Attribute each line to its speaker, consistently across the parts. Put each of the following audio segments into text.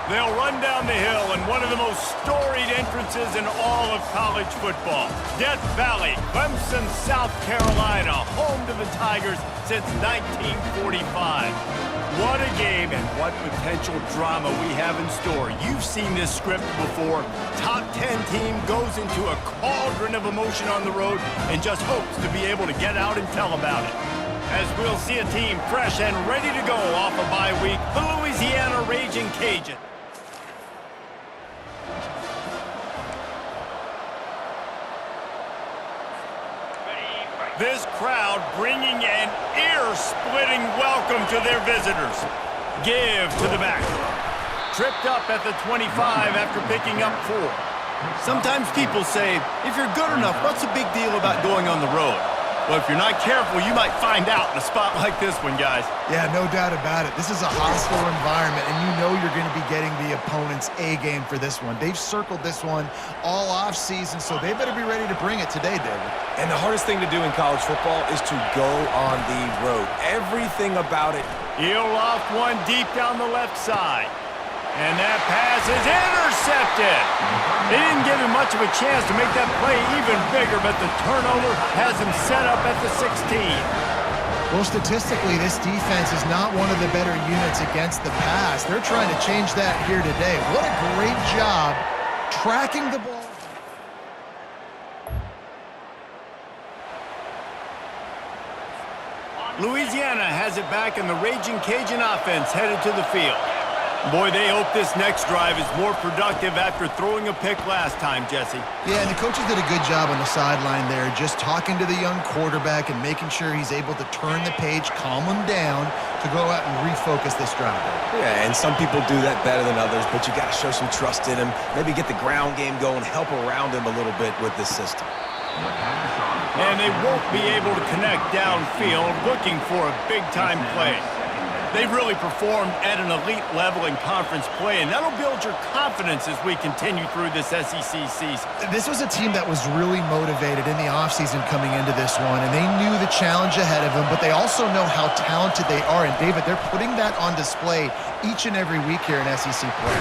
Speaker 1: They'll run down the hill in one of the most storied entrances in all of college football. Death Valley, Clemson, South Carolina, home to the Tigers since 1945. What a game and what potential drama we have in store. You've seen this script before. Top 10 team goes into a cauldron of emotion on the road and just hopes to be able to get out and tell about it. As we'll see a team fresh and ready to go off a bye week, the Louisiana Ragin Cajuns. This crowd bringing an ear-splitting welcome to their visitors. Give to the back. Tripped up at the 25 after picking up 4. Sometimes people say, if you're good enough, what's the big deal about going on the road? Well, if you're not careful, you might find out in a spot like this one, guys.
Speaker 2: Yeah, no doubt about it. This is a hostile environment, and you know you're going to be getting the opponent's A-game for this one. They've circled this one all off-season, so they better be ready to bring it today, David.
Speaker 3: And the hardest thing to do in college football is to go on the road. Everything about it.
Speaker 1: He'll loft one deep down the left side. And that pass is intercepted. They didn't give him much of a chance to make that play even bigger, but the turnover has him set up at the 16.
Speaker 2: Well, statistically, this defense is not one of the better units against the pass. They're trying to change that here today. What a great job tracking the ball.
Speaker 1: Louisiana has it back, and the Ragin Cajun offense headed to the field. Boy, they hope this next drive is more productive after throwing a pick last time, Jesse.
Speaker 2: Yeah, and the coaches did a good job on the sideline there, just talking to the young quarterback and making sure he's able to turn the page, calm him down to go out and refocus this drive.
Speaker 3: Yeah, and some people do that better than others, but you got to show some trust in him, maybe get the ground game going, help around him a little bit with this system.
Speaker 1: And they won't be able to connect downfield looking for a big-time play. They've really performed at an elite level in conference play, and that'll build your confidence as we continue through this SEC season.
Speaker 2: This was a team that was really motivated in the offseason coming into this one, and they knew the challenge ahead of them, but they also know how talented they are. And, David, they're putting that on display each and every week here in SEC play.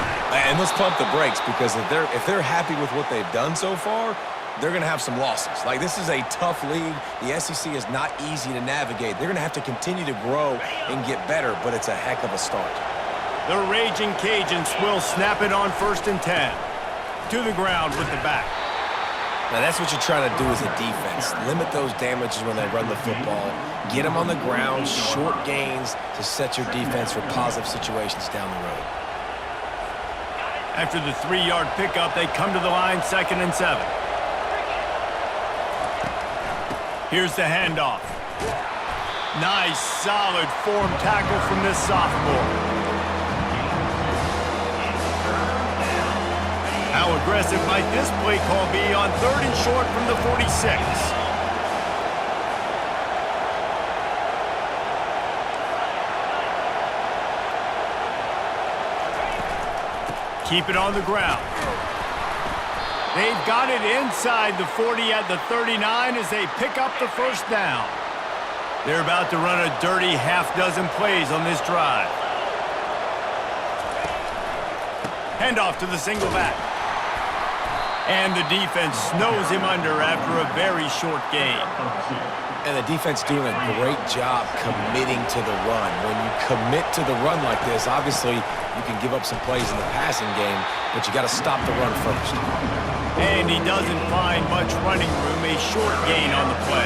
Speaker 3: And let's pump the brakes, because if they're happy with what they've done so far, they're going to have some losses. Like, this is a tough league. The SEC is not easy to navigate. They're going to have to continue to grow and get better, but it's a heck of a start.
Speaker 1: The Ragin Cajuns will snap it on 1st and 10. To the ground with the back.
Speaker 3: Now, that's what you're trying to do as a defense. Limit those damages when they run the football. Get them on the ground, short gains to set your defense for positive situations down the road.
Speaker 1: After the 3-yard pickup, they come to the line 2nd and 7. Here's the handoff. Nice, solid form tackle from this sophomore. How aggressive might this play call be on 3rd and short from the 46? Keep it on the ground. They've got it inside the 40 at the 39 as they pick up the 1st down. They're about to run a dirty half-dozen plays on this drive. Handoff to the single back. And the defense snows him under after a very short gain.
Speaker 3: And the defense doing a great job committing to the run. When you commit to the run like this, obviously you can give up some plays in the passing game, but you got to stop the run first.
Speaker 1: And he doesn't find much running room, a short gain on the play.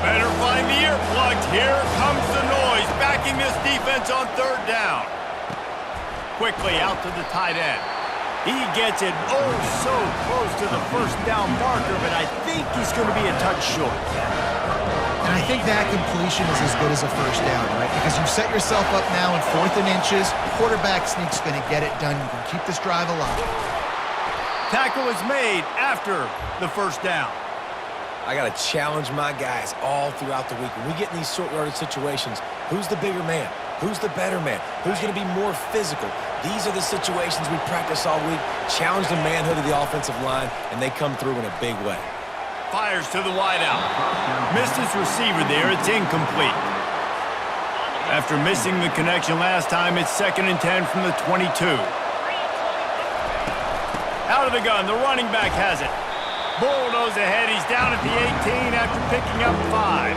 Speaker 1: Better find the earplugs. Here comes the noise, backing this defense on 3rd down. Quickly out to the tight end. He gets it oh so close to the 1st down marker, but I think he's going to be a touch short.
Speaker 2: And I think that completion is as good as a 1st down, right? Because you've set yourself up now in 4th and inches. Quarterback sneak's going to get it done. You can keep this drive alive.
Speaker 1: Tackle is made after the 1st down.
Speaker 3: I got to challenge my guys all throughout the week. When we get in these short-yardage situations, who's the bigger man? Who's the better man? Who's going to be more physical? These are the situations we practice all week. Challenge the manhood of the offensive line, and they come through in a big way.
Speaker 1: Fires to the wideout. Missed his receiver there. It's incomplete. After missing the connection last time, it's 2nd and 10 from the 22. Out of the gun, the running back has it. Bulldoze ahead, he's down at the 18 after picking up 5.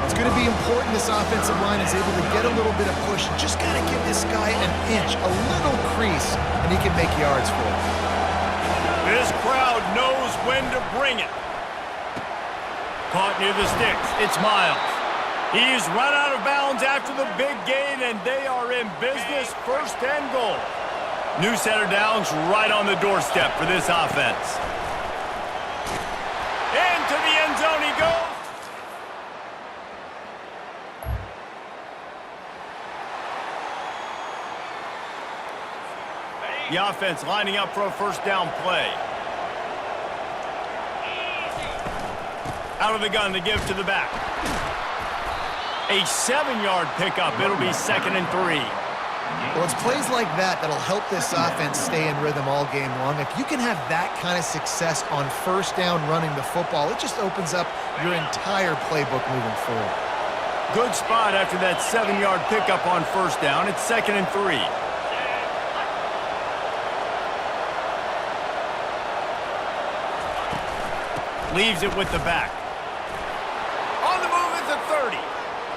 Speaker 2: It's going to be important this offensive line is able to get a little bit of push. Just got to give this guy an inch, a little crease, and he can make yards for it.
Speaker 1: This crowd knows when to bring it. Caught near the sticks, it's Miles. He's run out of bounds after the big gain, and they are in business, 1st and goal. New set of downs right on the doorstep for this offense. Into the end zone he goes. The offense lining up for a 1st down play. Out of the gun, the give to the back. A 7-yard pickup. It'll be 2nd and 3.
Speaker 2: Well, it's plays like that that'll help this offense stay in rhythm all game long. If you can have that kind of success on 1st down running the football, it just opens up your entire playbook moving forward.
Speaker 1: Good spot after that 7-yard pickup on 1st down. It's 2nd and 3. Leaves it with the back. On the move at the 30.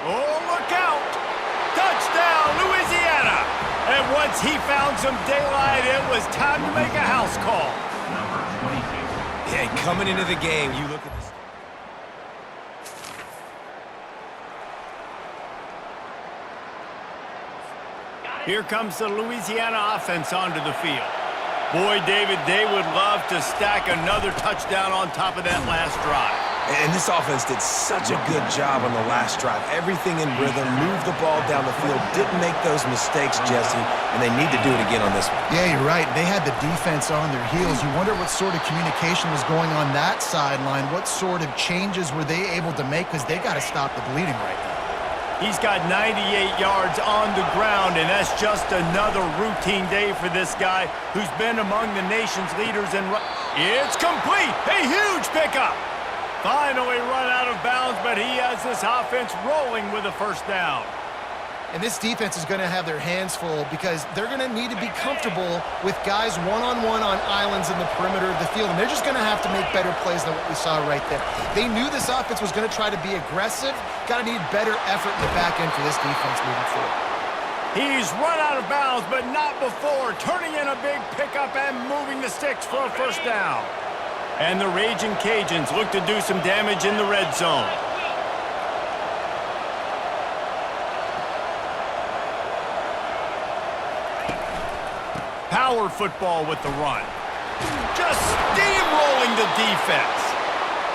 Speaker 1: Oh, look out. Touchdown, Louisiana. And once he found some daylight, it was time to make a house call.
Speaker 3: Yeah, coming into the game, you look at this.
Speaker 1: Here comes the Louisiana offense onto the field. Boy, David, they would love to stack another touchdown on top of that last drive.
Speaker 3: And this offense did such a good job on the last drive. Everything in rhythm, moved the ball down the field, didn't make those mistakes, Jesse, and they need to do it again on this one.
Speaker 2: Yeah, you're right. They had the defense on their heels. You wonder what sort of communication was going on that sideline. What sort of changes were they able to make, because they got to stop the bleeding right now.
Speaker 1: He's got 98 yards on the ground, and that's just another routine day for this guy who's been among the nation's leaders in It's complete! A huge pickup! Finally run out of bounds, but he has this offense rolling with a 1st down.
Speaker 2: And this defense is going to have their hands full because they're going to need to be comfortable with guys one-on-one on islands in the perimeter of the field. And they're just going to have to make better plays than what we saw right there. They knew this offense was going to try to be aggressive. Got to need better effort in the back end for this defense moving forward.
Speaker 1: He's run out of bounds, but not before. Turning in a big pickup and moving the sticks for a 1st down. And the Ragin Cajuns look to do some damage in the red zone. Power football with the run. Just steamrolling the defense.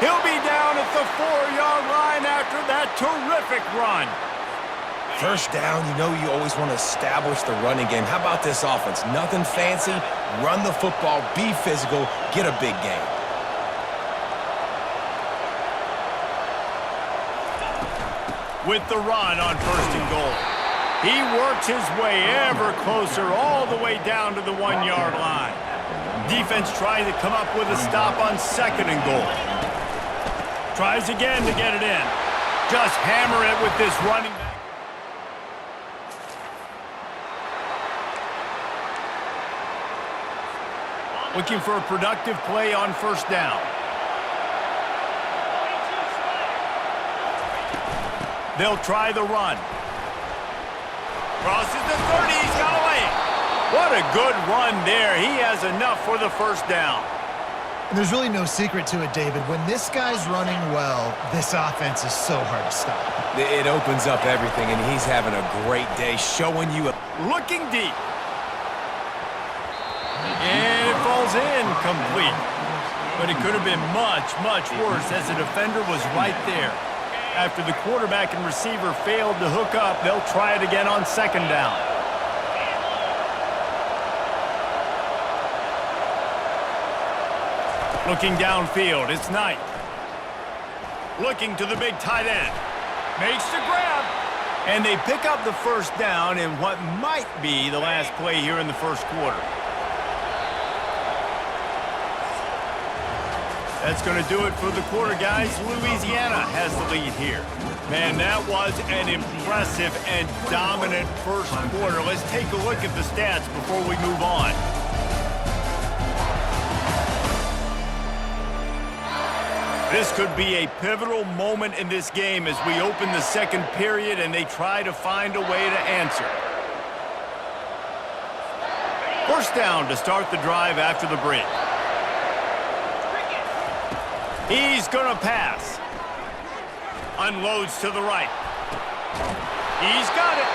Speaker 1: He'll be down at the 4-yard line after that terrific run.
Speaker 3: 1st down, you know you always want to establish the running game. How about this offense? Nothing fancy. Run the football, be physical, get a big gain.
Speaker 1: With the run on 1st and goal. He works his way ever closer all the way down to the 1-yard line. Defense trying to come up with a stop on 2nd and goal. Tries again to get it in. Just hammer it with this running back. Looking for a productive play on 1st down. They'll try the run. Crosses the 30, he's got away. What a good run there. He has enough for the 1st down.
Speaker 2: And there's really no secret to it, David. When this guy's running well, this offense is so hard to stop.
Speaker 3: It opens up everything, and he's having a great day, showing you.
Speaker 1: Looking deep. And it falls in complete. But it could have been much, much worse as the defender was right there. After the quarterback and receiver failed to hook up, they'll try it again on 2nd down. Looking downfield, it's Knight. Looking to the big tight end. Makes the grab. And they pick up the 1st down in what might be the last play here in the 1st quarter. That's going to do it for the quarter, guys. Louisiana has the lead here. Man, that was an impressive and dominant first quarter. Let's take a look at the stats before we move on. This could be a pivotal moment in this game as we open the second period and they try to find a way to answer. First down to start the drive after the break. He's going to pass. Unloads to the right. He's got it.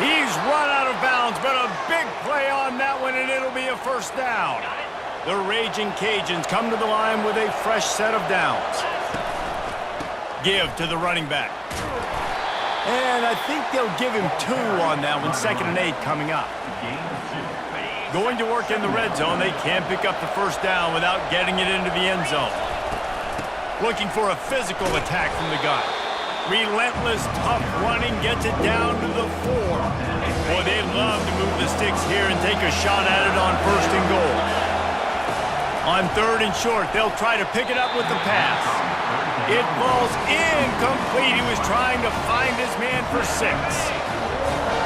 Speaker 1: He's run out of bounds, but a big play on that one, and it'll be a first down. The Ragin' Cajuns come to the line with a fresh set of downs. Give to the running back. And I think they'll give him 2 on that one. 2nd and 8 coming up. Going to work in the red zone. They can't pick up the first down without getting it into the end zone. Looking for a physical attack from the gun. Relentless, tough running, gets it down to the 4. Boy, they love to move the sticks here and take a shot at it on 1st and goal. On 3rd and short, they'll try to pick it up with the pass. It falls incomplete. He was trying to find his man for 6.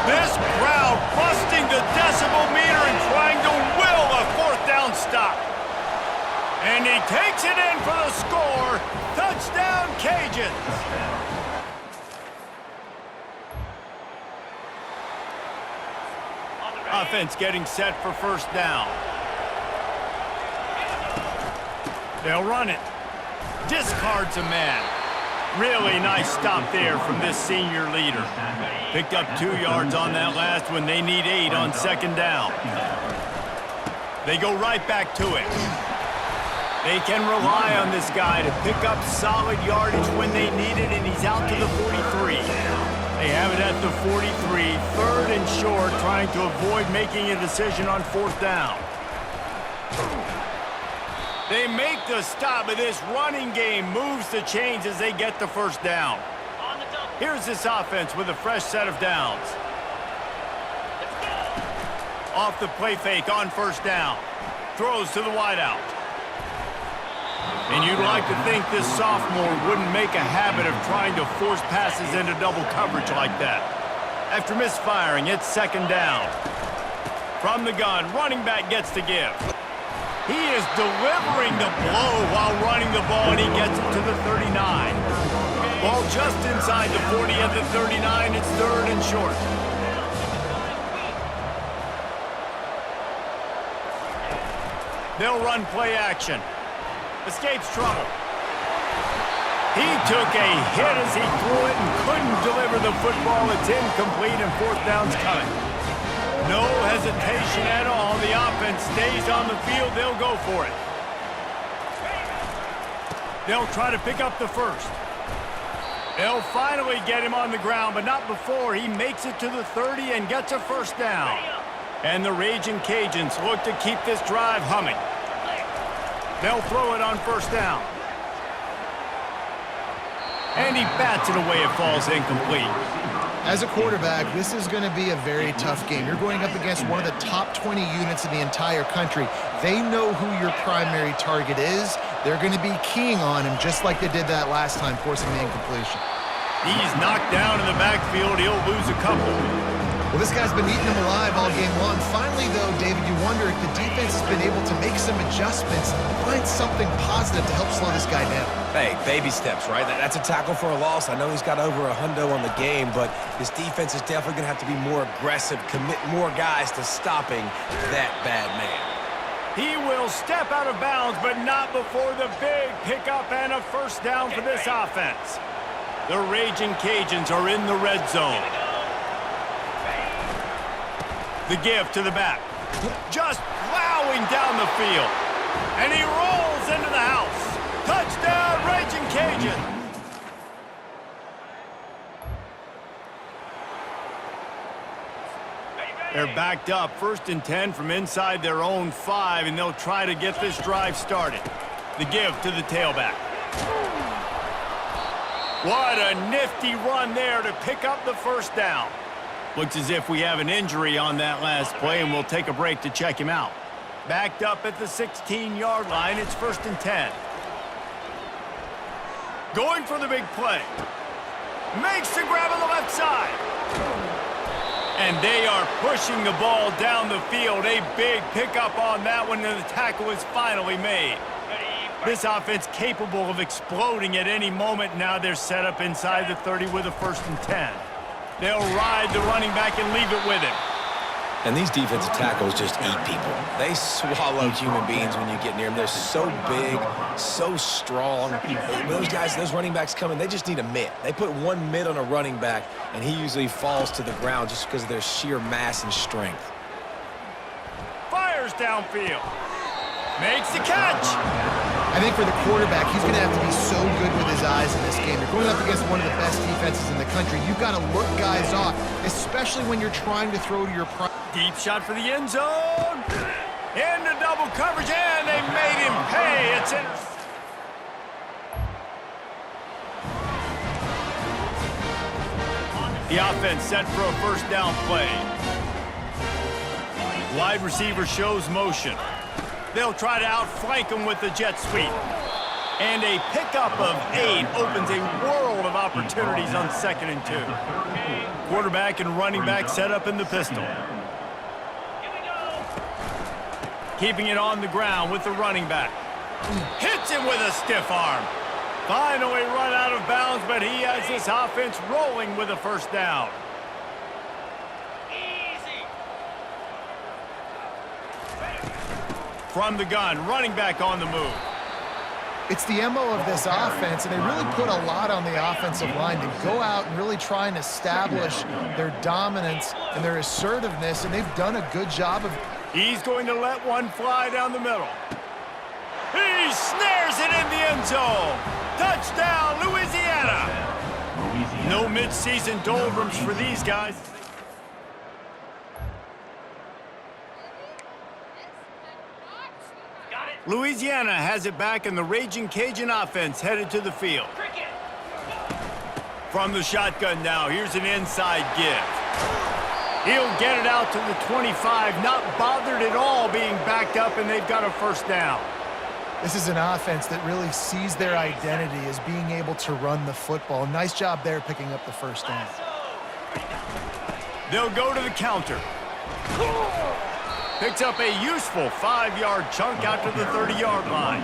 Speaker 1: This crowd busting the decibel meter and trying to will a 4th down stop. And he takes it in for the score. Touchdown, Cajuns. Offense getting set for first down. They'll run it. Discards a man. Really nice stop there from this senior leader. Picked up 2 yards on that last one. They need 8 on 2nd down. They go right back to it. They can rely on this guy to pick up solid yardage when they need it, and he's out to the 43. They have it at the 43, 3rd and short, trying to avoid making a decision on 4th down. They make the stop, but this running game moves the chains as they get the first down. Here's this offense with a fresh set of downs. Off the play fake on first down. Throws to the wideout. And you'd like to think this sophomore wouldn't make a habit of trying to force passes into double coverage like that. After misfiring, it's 2nd down. From the gun, running back gets the give. He is delivering the blow while running the ball, and he gets it to the 39. Ball just inside the 40 at the 39. It's 3rd and short. They'll run play action. Escapes trouble. He took a hit as he threw it and couldn't deliver the football. It's incomplete and 4th down's coming. No hesitation at all. The offense stays on the field. They'll go for it. They'll try to pick up the first. They'll finally get him on the ground, but not before he makes it to the 30 and gets a first down. And the Ragin' Cajuns look to keep this drive humming. They'll throw it on first down. And he bats it away. It falls incomplete.
Speaker 2: As a quarterback, this is going to be a very tough game. You're going up against one of the top 20 units in the entire country. They know who your primary target is. They're going to be keying on him just like they did that last time, forcing the incompletion.
Speaker 1: He's knocked down in the backfield. He'll lose a couple.
Speaker 2: Well, this guy's been eating them alive all game long. Finally, though, David, you wonder if the defense has been able to make some adjustments, find something positive to help slow this guy down.
Speaker 3: Hey, baby steps, right? That's a tackle for a loss. I know he's got over 100 on the game, but this defense is definitely going to have to be more aggressive, commit more guys to stopping that bad man.
Speaker 1: He will step out of bounds, but not before the big pickup and a first down for this offense. The Ragin' Cajuns are in the red zone. The give to the back. Just plowing down the field. And he rolls into the house. Touchdown, Ragin' Cajun. They're backed up, 1st and 10 from inside their own 5, and they'll try to get this drive started. The give to the tailback. What a nifty run there to pick up the first down. Looks as if we have an injury on that last play, and we'll take a break to check him out. Backed up at the 16-yard line, it's 1st and 10. Going for the big play. Makes the grab on the left side. And they are pushing the ball down the field. A big pickup on that one, and the tackle is finally made. This offense capable of exploding at any moment. Now they're set up inside the 30 with a 1st and 10. They'll ride the running back and leave it with him.
Speaker 3: And these defensive tackles just eat people. They swallow human beings when you get near them. They're so big, so strong. Those guys, those running backs coming, they just need a mitt. They put one mitt on a running back, and he usually falls to the ground just because of their sheer mass and strength.
Speaker 1: Fires downfield. Makes the catch.
Speaker 2: I think for the quarterback, he's going to have to be so good with his eyes in this game. You're going up against one of the best defenses in the country. You've got to look guys off, especially when you're trying to throw to your prime.
Speaker 1: Deep shot for the end zone. Into double coverage, and they made him pay. It's in. The offense set for a 1st down play. Wide receiver shows motion. They'll try to outflank him with the jet sweep. And a pickup of 8 opens a world of opportunities on 2nd and 2. Quarterback and running back set up in the pistol. Keeping it on the ground with the running back. Hits him with a stiff arm. Finally run out of bounds, but he has this offense rolling with a 1st down. From the gun, running back on the move.
Speaker 2: It's the MO of this offense, and they really put a lot on the offensive line to go out and really try and establish their dominance and their assertiveness, and they've done a good job of.
Speaker 1: He's going to let one fly down the middle. He snares it in the end zone. Touchdown, Louisiana. No midseason doldrums for these guys. Louisiana has it back, and the Ragin Cajun offense headed to the field. From the shotgun now, here's an inside give. He'll get it out to the 25, not bothered at all being backed up, and they've got a 1st down.
Speaker 2: This is an offense that really sees their identity as being able to run the football. Nice job there picking up the 1st down.
Speaker 1: They'll go to the counter. Picks up a useful 5-yard chunk out to the 30-yard line.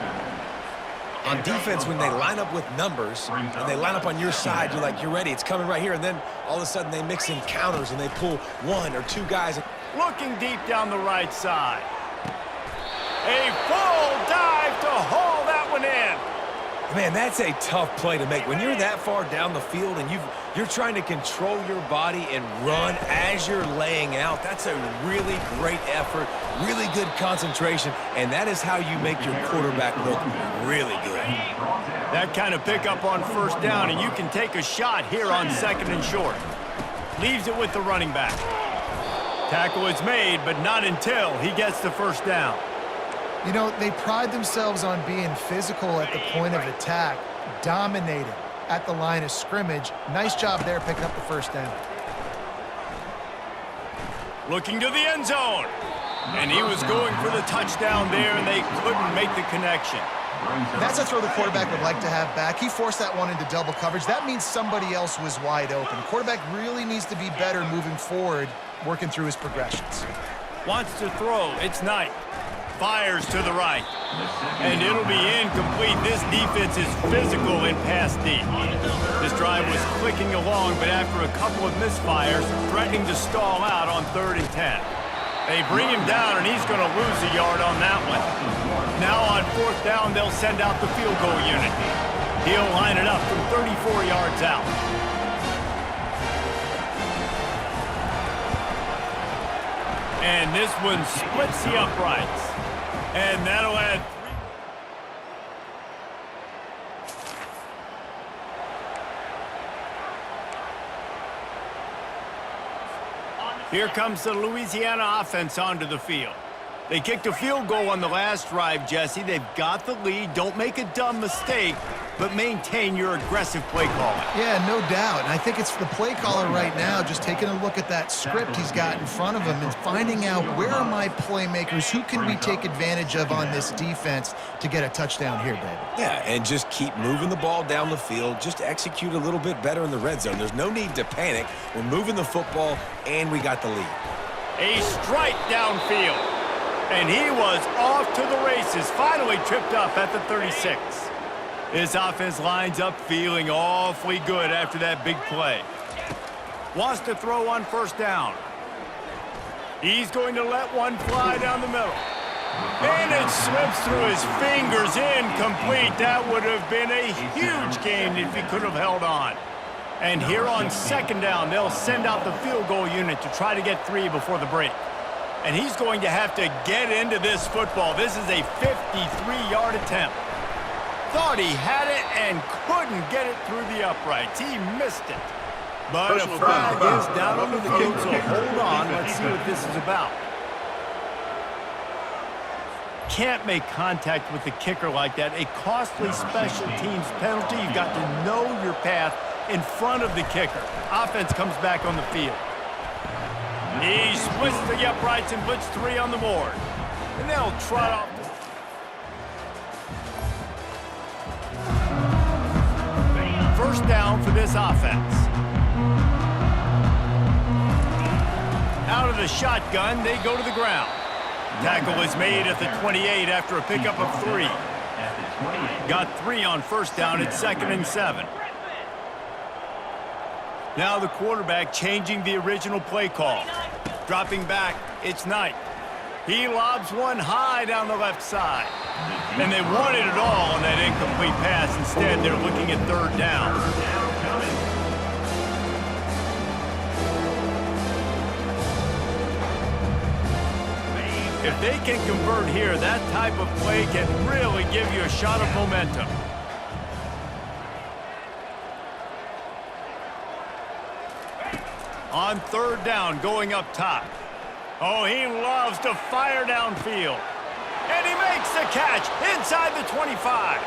Speaker 3: On defense, when they line up with numbers and they line up on your side, you're like, you're ready, it's coming right here. And then all of a sudden they mix in counters and they pull 1 or 2 guys.
Speaker 1: Looking deep down the right side. A full dive to haul that one in.
Speaker 3: Man, that's a tough play to make. When you're that far down the field and you're trying to control your body and run as you're laying out, that's a really great effort, really good concentration, and that is how you make your quarterback look really good.
Speaker 1: That kind of pickup on 1st down, and you can take a shot here on 2nd and short. Leaves it with the running back. Tackle is made, but not until he gets the 1st down.
Speaker 2: You know, they pride themselves on being physical at the point of attack, dominating at the line of scrimmage. Nice job there picking up the 1st down.
Speaker 1: Looking to the end zone. And he was going for the touchdown there, and they couldn't make the connection.
Speaker 2: That's a throw the quarterback would like to have back. He forced that one into double coverage. That means somebody else was wide open. Quarterback really needs to be better moving forward, working through his progressions.
Speaker 1: Wants to throw. It's Knight. Fires to the right. And it'll be incomplete. This defense is physical in pass deep. This drive was clicking along, but after a couple of misfires, threatening to stall out on 3rd and 10. They bring him down, and he's going to lose a yard on that one. Now on 4th down, they'll send out the field goal unit. He'll line it up from 34 yards out. And this one splits the uprights. And that'll add 3. Here comes the Louisiana offense onto the field. They kicked a field goal on the last drive, Jesse. They've got the lead. Don't make a dumb mistake, but maintain your aggressive play calling.
Speaker 2: Yeah, no doubt. And I think it's the play caller right now just taking a look at that script he's got in front of him and finding out where are my playmakers, who can we take advantage of on this defense to get a touchdown here, David.
Speaker 3: Yeah, and just keep moving the ball down the field. Just execute a little bit better in the red zone. There's no need to panic. We're moving the football, and we got the lead.
Speaker 1: A strike downfield. And he was off to the races, finally tripped up at the 36. This offense lines up feeling awfully good after that big play. Wants to throw on first down. He's going to let one fly down the middle. And it slips through his fingers, incomplete. That would have been a huge gain if he could have held on. And here on second down, they'll send out the field goal unit to try to get 3 before the break. And he's going to have to get into this football. This is a 53-yard attempt. Thought he had it and couldn't get it through the uprights. He missed it. But a flag is down on the field, so hold on. Let's see what this is about. Can't make contact with the kicker like that. A costly special teams penalty. You've got to know your path in front of the kicker. Offense comes back on the field. He splits the uprights and puts 3 on the board. And they'll trot off. First down for this offense. Out of the shotgun, they go to the ground. Tackle is made at the 28 after a pickup of 3. Got 3 on first down at 2nd and 7. Now the quarterback changing the original play call. Dropping back, it's Knight. He lobs one high down the left side. And they wanted it all on that incomplete pass. Instead, they're looking at 3rd down. If they can convert here, that type of play can really give you a shot of momentum. On 3rd down, going up top. Oh, he loves to fire downfield. And he makes the catch inside the 25.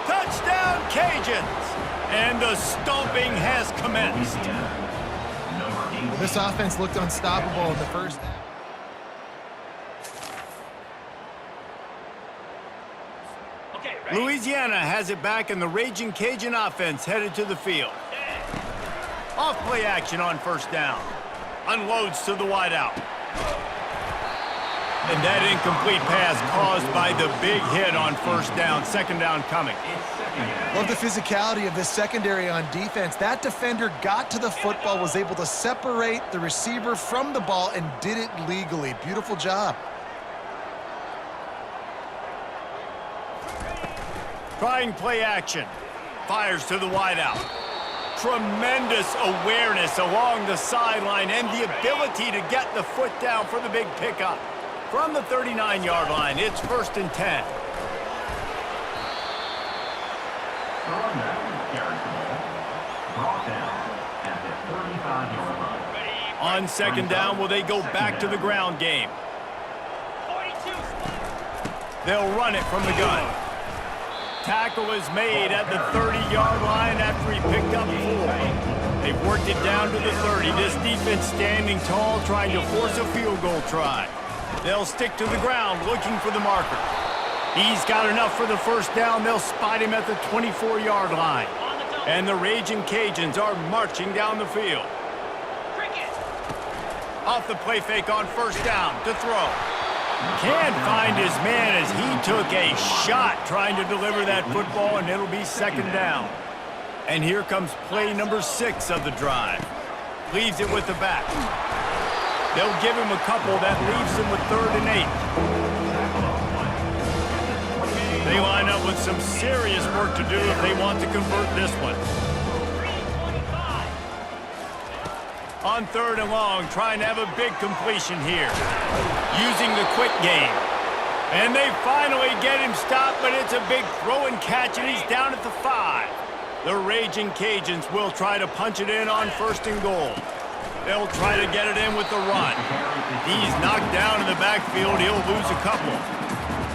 Speaker 1: Touchdown, Cajuns. And the stomping has commenced.
Speaker 2: Well, this offense looked unstoppable in the first half.
Speaker 1: Louisiana has it back, and the Ragin Cajun offense headed to the field. Off play action on first down. Unloads to the wideout. And that incomplete pass caused by the big hit on first down. 2nd down coming.
Speaker 2: Love the physicality of this secondary on defense. That defender got to the football, was able to separate the receiver from the ball, and did it legally. Beautiful job.
Speaker 1: Trying play action. Fires to the wideout. Tremendous awareness along the sideline and the ability to get the foot down for the big pickup. From the 39-yard line, it's 1st and 10. On 2nd down, will they go back to the ground game? They'll run it from the gun. Tackle is made at the 30-yard line after he picked up 4. They've worked it down to the 30. This defense standing tall, trying to force a field goal try. They'll stick to the ground, looking for the marker. He's got enough for the first down. They'll spot him at the 24-yard line. And the Ragin Cajuns are marching down the field. Off the play fake on first down to throw. Can't find his man as he took a shot trying to deliver that football, and it'll be 2nd down. And here comes play number 6 of the drive. Leaves it with the back. They'll give him a couple. That leaves him with 3rd and 8. They line up with some serious work to do if they want to convert this one. On 3rd and long, trying to have a big completion here. Using the quick game. And they finally get him stopped, but it's a big throw and catch, and he's down at the 5. The Ragin Cajuns will try to punch it in on 1st and goal. They'll try to get it in with the run. He's knocked down in the backfield. He'll lose a couple.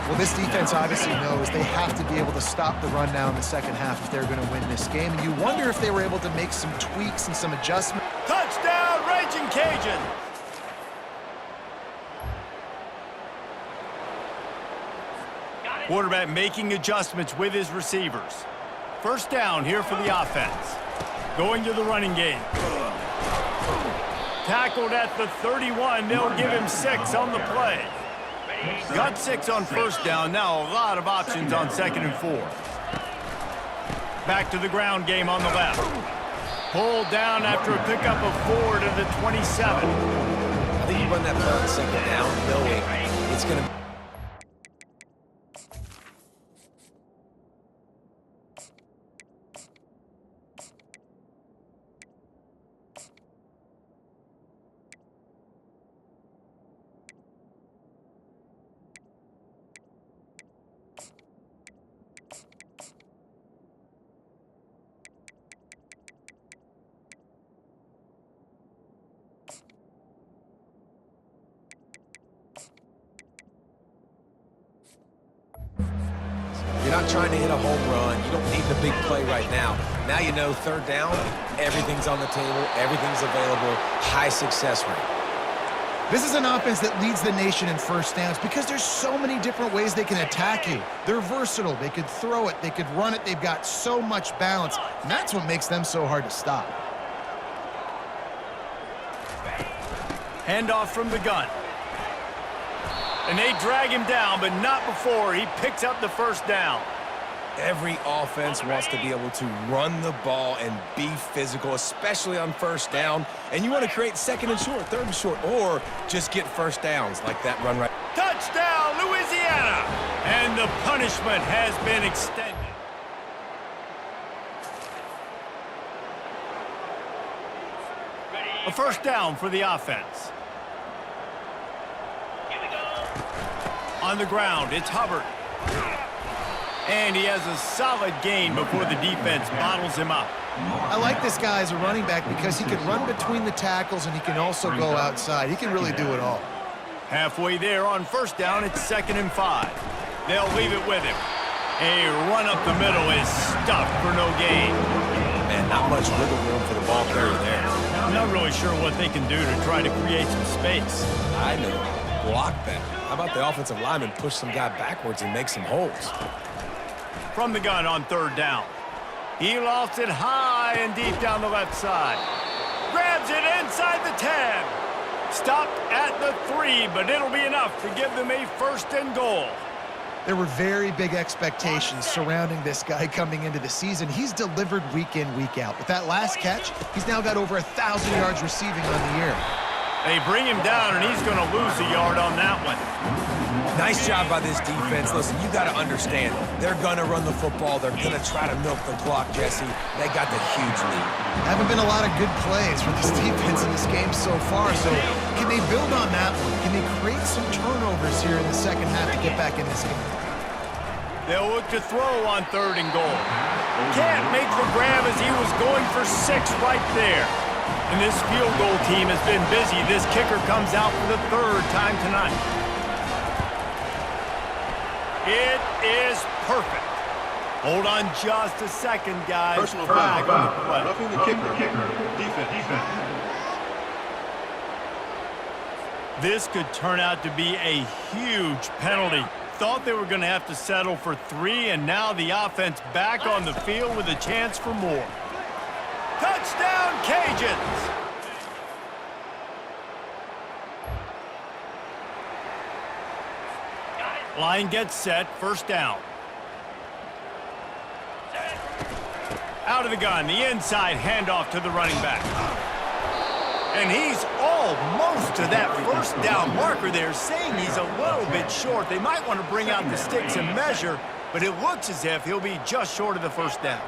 Speaker 2: Well, this defense obviously knows they have to be able to stop the run now in the second half if they're going to win this game. And you wonder if they were able to make some tweaks and some adjustments.
Speaker 1: Touchdown, Ragin Cajun! Quarterback making adjustments with his receivers. First down here for the offense. Going to the running game. Tackled at the 31. They'll give him 6 on the play. Got 6 on first down. Now a lot of options on 2nd and 4. Back to the ground game on the left. Pulled down after a pickup of 4 to the 27.
Speaker 3: I think you run that play on 2nd down, knowing it's going to... You're not trying to hit a home run. You don't need the big play right now. Now you know 3rd down, everything's on the table, everything's available, high success rate.
Speaker 2: This is an offense that leads the nation in first downs because there's so many different ways they can attack you. They're versatile. They could throw it. They could run it. They've got so much balance, and that's what makes them so hard to stop.
Speaker 1: Handoff from the gun. And they drag him down, but not before he picks up the first down.
Speaker 3: Every offense wants to be able to run the ball and be physical, especially on first down. And you want to create 2nd and short, 3rd and short, or just get first downs like that run right.
Speaker 1: Touchdown, Louisiana! And the punishment has been extended. A first down for the offense. On the ground, it's Hubbard. And he has a solid gain before the defense bottles him up.
Speaker 2: I like this guy as a running back because he can run between the tackles and he can also go outside. He can really do it all.
Speaker 1: Halfway there on first down, it's 2nd and 5. They'll leave it with him. A run up the middle is stuffed for no gain.
Speaker 3: Man, not much wiggle room for the ball carrier there.
Speaker 1: I'm not really sure what they can do to try to create some space.
Speaker 3: I know. Block better. How about the offensive lineman push some guy backwards and make some holes?
Speaker 1: From the gun on 3rd down. He lofts it high and deep down the left side. Grabs it inside the 10. Stopped at the 3, but it'll be enough to give them a 1st and goal.
Speaker 2: There were very big expectations surrounding this guy coming into the season. He's delivered week in, week out. With that last catch, he's now got over 1,000 yards receiving on the year.
Speaker 1: They bring him down, and he's going to lose a yard on that one.
Speaker 3: Nice job by this defense. Listen, you got to understand, they're going to run the football. They're going to try to milk the clock, Jesse. They got the huge lead.
Speaker 2: Haven't been a lot of good plays for this defense in this game so far, so can they build on that one? Can they create some turnovers here in the second half to get back in this game?
Speaker 1: They'll look to throw on 3rd and goal. Can't make the grab as he was going for 6 right there. And this field goal team has been busy. This kicker comes out for the 3rd time tonight. It is perfect. Hold on just a second, guys.
Speaker 4: Personal foul. Roughing the kicker. Defense.
Speaker 1: This could turn out to be a huge penalty. Thought they were going to have to settle for 3, and now the offense back on the field with a chance for more. Touchdown, Cajuns! Line gets set, first down. Out of the gun, the inside handoff to the running back. And he's almost to that first down marker there, saying he's a little bit short. They might want to bring out the sticks and measure, but it looks as if he'll be just short of the first down.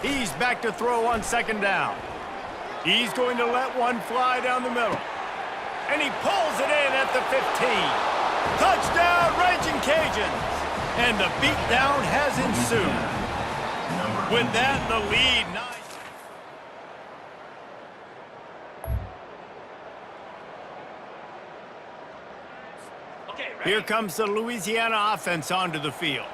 Speaker 1: He's back to throw on 2nd down. He's going to let one fly down the middle. And he pulls it in at the 15. Touchdown, Ragin Cajuns! And the beatdown has ensued. With that, the lead. Nice. Here comes the Louisiana offense onto the field.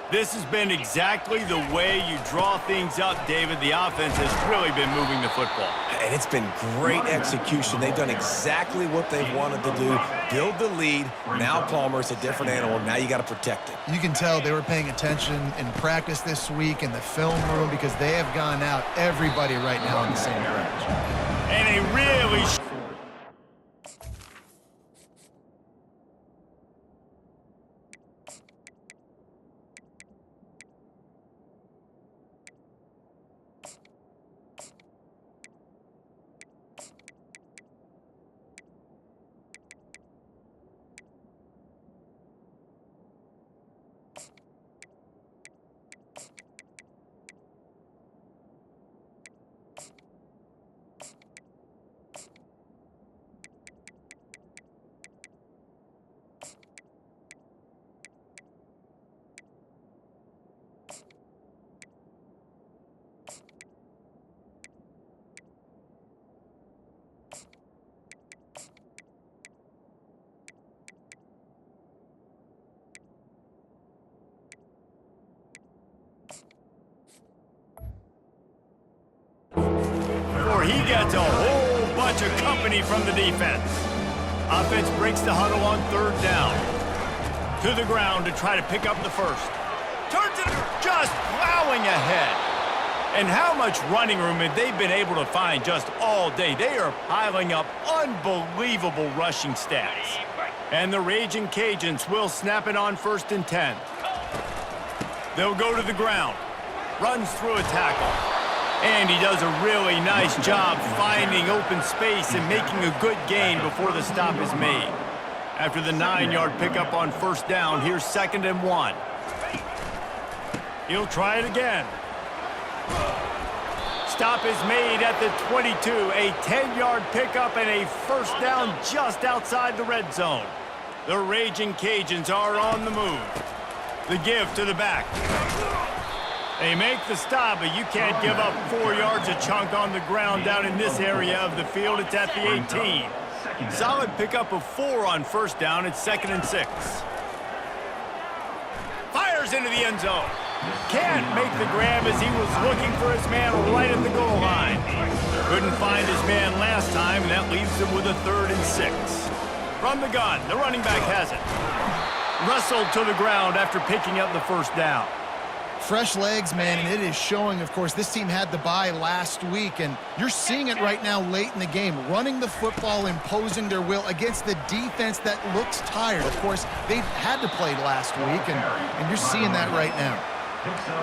Speaker 1: This has been exactly the way you draw things up, David. The offense has really been moving the football.
Speaker 3: And it's been great execution. They've done exactly what they've wanted to do. Build the lead. Now Palmer's a different animal. Now you got to protect it.
Speaker 2: You can tell they were paying attention in practice this week in the film room because they have gone out everybody right now on the same page.
Speaker 1: And a really... He gets a whole bunch of company from the defense. Offense breaks the huddle on third down. To the ground to try to pick up the first. Turns it, just plowing ahead. And how much running room have they been able to find just all day? They are piling up unbelievable rushing stats. And the Ragin Cajuns will snap it on 1st and 10. They'll go to the ground. Runs through a tackle. And he does a really nice job finding open space and making a good gain before the stop is made. After the 9-yard pickup on 1st down, here's 2nd and 1. He'll try it again. Stop is made at the 22. A 10-yard pickup and a 1st down just outside the red zone. The Ragin Cajuns are on the move. The give to the back. They make the stop, but you can't give up 4 yards a chunk on the ground down in this area of the field. It's at the 18. Solid pickup of 4 on 1st down. It's 2nd and 6. Fires into the end zone. Can't make the grab as he was looking for his man right at the goal line. Couldn't find his man last time, and that leaves him with a 3rd and 6. From the gun, the running back has it. Wrestled to the ground after picking up the 1st down.
Speaker 2: Fresh legs, man, and it is showing, of course, this team had the bye last week, and you're seeing it right now late in the game, running the football, imposing their will against the defense that looks tired. Of course, they had to play last week, and you're seeing that right now.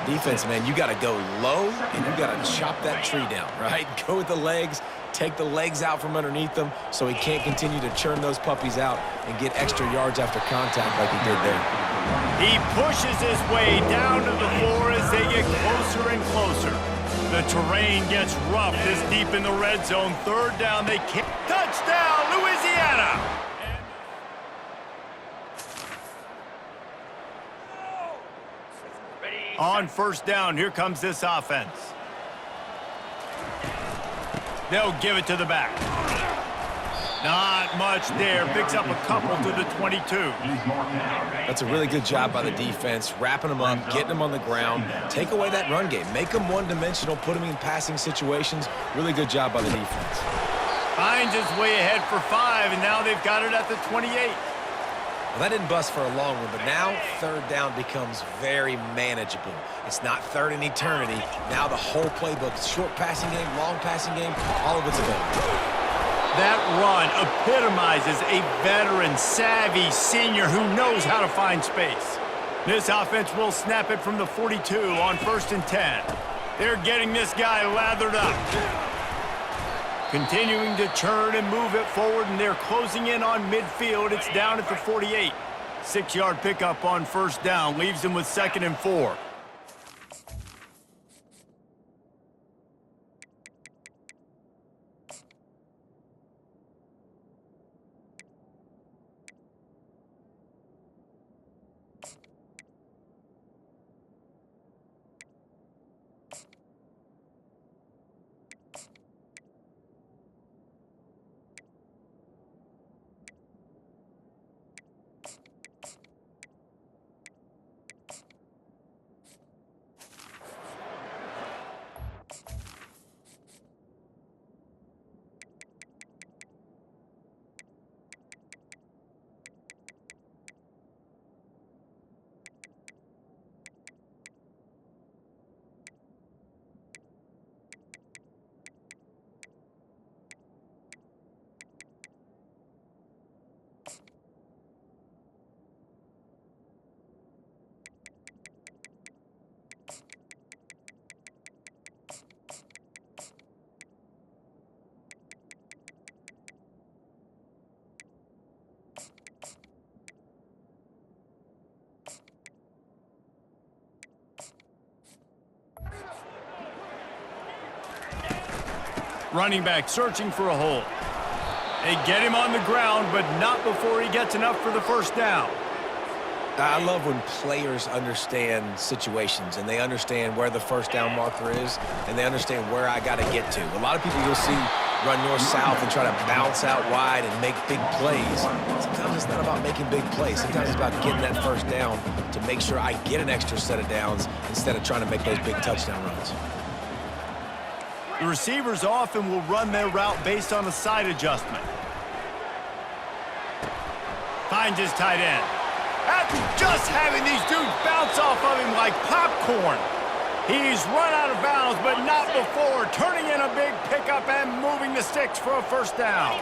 Speaker 3: Defense, man, you got to go low, and you got to chop that tree down, right? Go with the legs, take the legs out from underneath them so he can't continue to churn those puppies out and get extra yards after contact like he did there.
Speaker 1: He pushes his way down to the floor as they get closer and closer. The terrain gets rough this deep in the red zone. 3rd down, they can't. Touchdown, Louisiana! On 1st down, here comes this offense. They'll give it to the back. Not much there. Picks up a couple to the 22.
Speaker 3: That's a really good job by the defense, wrapping them up, getting them on the ground. Take away that run game. Make them one-dimensional, put them in passing situations. Really good job by the defense.
Speaker 1: Finds his way ahead for 5, and now they've got it at the 28.
Speaker 3: Well, that didn't bust for a long one, but now 3rd down becomes very manageable. It's not 3rd and eternity. Now the whole playbook, short passing game, long passing game, all of it's available.
Speaker 1: That run epitomizes a veteran, savvy senior who knows how to find space. This offense will snap it from the 42 on 1st and 10. They're getting this guy lathered up. Continuing to churn and move it forward, and they're closing in on midfield. It's down at the 48. 6-yard pickup on 1st down leaves them with 2nd and 4. Running back searching for a hole. They get him on the ground, but not before he gets enough for the first down.
Speaker 3: I love when players understand situations and they understand where the first down marker is and they understand where I got to get to. A lot of people you'll see run north-south and try to bounce out wide and make big plays. Sometimes it's not about making big plays. Sometimes it's about getting that first down to make sure I get an extra set of downs instead of trying to make those big touchdown runs.
Speaker 1: The receivers often will run their route based on a side adjustment. Finds his tight end. After just having these dudes bounce off of him like popcorn. He's run out of bounds, but not before turning in a big pickup and moving the sticks for a first down.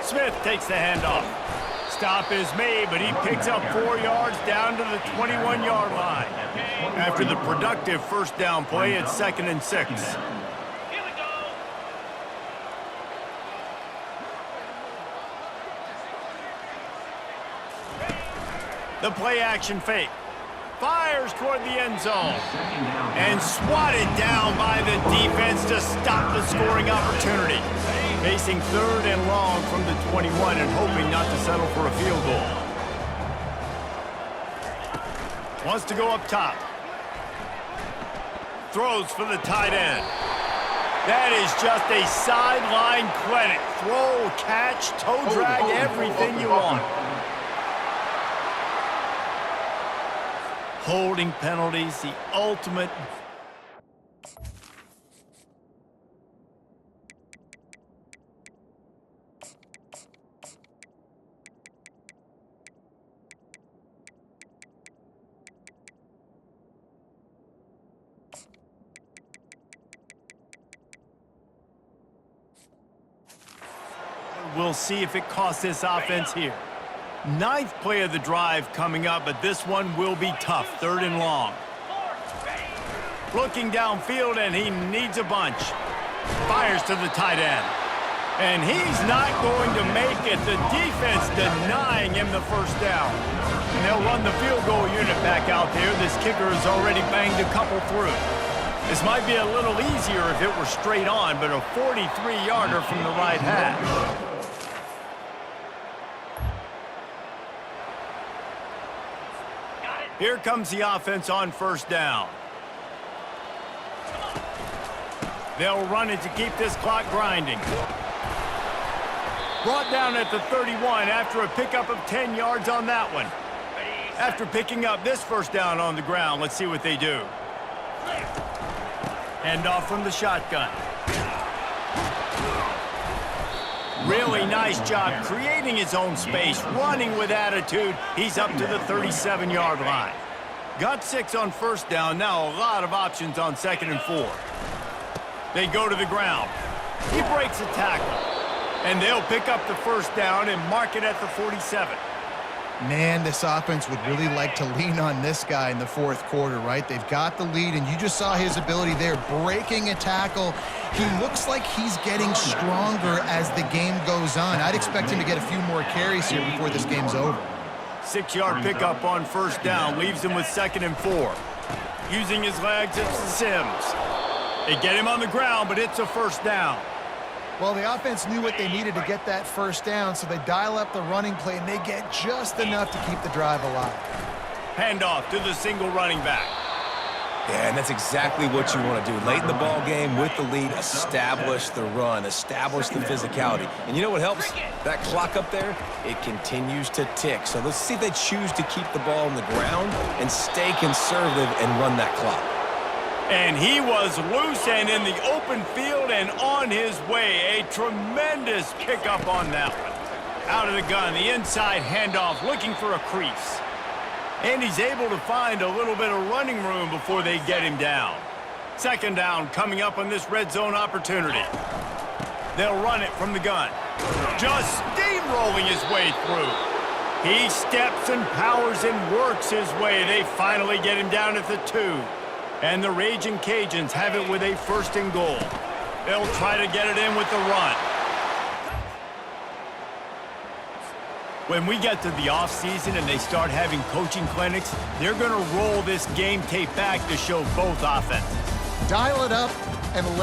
Speaker 1: Smith takes the handoff. Stop is made, but he picks up 4 yards down to the 21-yard line. After the productive first down play, it's 2nd and 6. The play action fake. Fires toward the end zone. And swatted down by the defense to stop the scoring opportunity. Facing 3rd and long from the 21 and hoping not to settle for a field goal. Wants to go up top. Throws for the tight end. That is just a sideline credit. Throw, catch, toe drag, everything you want. Holding penalties, the ultimate. We'll see if it costs this offense here. 9th play of the drive coming up, but this one will be tough. 3rd and long. Looking downfield, and he needs a bunch. Fires to the tight end. And he's not going to make it. The defense denying him the first down. And they'll run the field goal unit back out there. This kicker has already banged a couple through. This might be a little easier if it were straight on, but a 43-yarder from the right hash. Here comes the offense on first down. They'll run it to keep this clock grinding. Brought down at the 31 after a pickup of 10 yards on that one. After picking up this first down on the ground, let's see what they do. Handoff from the shotgun. Really nice job creating his own space, running with attitude. He's up to the 37-yard line. Got 6 on first down, now a lot of options on 2nd and 4. They go to the ground. He breaks a tackle. And they'll pick up the first down and mark it at the 47.
Speaker 2: Man, this offense would really like to lean on this guy in the 4th quarter, right? They've got the lead, and you just saw his ability there, breaking a tackle. He looks like he's getting stronger as the game goes on. I'd expect him to get a few more carries here before this game's over.
Speaker 1: 6-yard pickup on first down leaves him with 2nd and 4. Using his legs, it's Sims. They get him on the ground, but it's a first down.
Speaker 2: Well, the offense knew what they needed to get that first down, so they dial up the running play, and they get just enough to keep the drive alive.
Speaker 1: Handoff to the single running back.
Speaker 3: Yeah, and that's exactly what you want to do. Late in the ball game with the lead, establish the run, establish the physicality. And you know what helps? That clock up there, it continues to tick. So let's see if they choose to keep the ball on the ground and stay conservative and run that clock.
Speaker 1: And he was loose and in the open field and on his way. A tremendous pickup on that one. Out of the gun, the inside handoff, looking for a crease. And he's able to find a little bit of running room before they get him down. 2nd down coming up on this red zone opportunity. They'll run it from the gun. Just steamrolling his way through. He steps and powers and works his way. They finally get him down at the 2. And the Ragin' Cajuns have it with a 1st and goal. They'll try to get it in with the run. When we get to the offseason and they start having coaching clinics, they're going to roll this game tape back to show both offenses.
Speaker 2: Dial it up and let